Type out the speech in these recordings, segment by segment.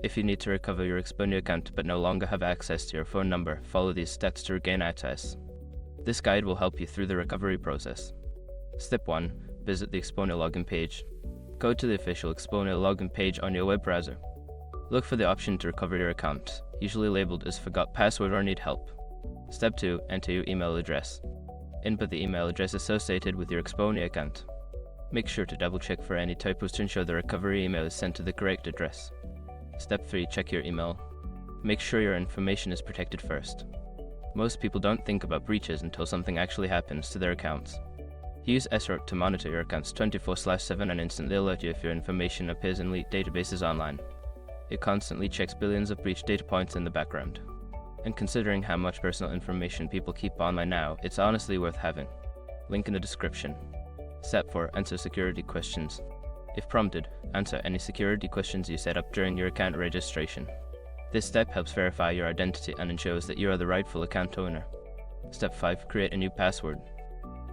If you need to recover your Exponea account but no longer have access to your phone number, follow these steps to regain access. This guide will help you through the recovery process. Step 1. Visit the Exponea login page. Go to the official Exponea login page on your web browser. Look for the option to recover your account, usually labeled as Forgot Password or Need Help. Step 2. Enter your email address. Input the email address associated with your Exponea account. Make sure to double check for any typos to ensure the recovery email is sent to the correct address. Step 3. Check your email. Make sure your information is protected first. Most people don't think about breaches until something actually happens to their accounts. Use SROT to monitor your accounts 24/7 and instantly alert you if your information appears in leaked databases online. It constantly checks billions of breach data points in the background. And considering how much personal information people keep online now, it's honestly worth having. Link in the description. Step 4. Answer security questions. If prompted, answer any security questions you set up during your account registration. This step helps verify your identity and ensures that you are the rightful account owner. Step 5. Create a new password.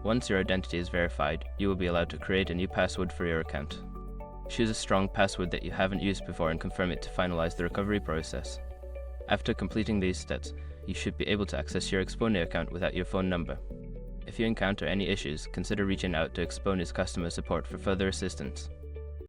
Once your identity is verified, you will be allowed to create a new password for your account. Choose a strong password that you haven't used before and confirm it to finalize the recovery process. After completing these steps, you should be able to access your Exponea account without your phone number. If you encounter any issues, consider reaching out to Exponea's customer support for further assistance.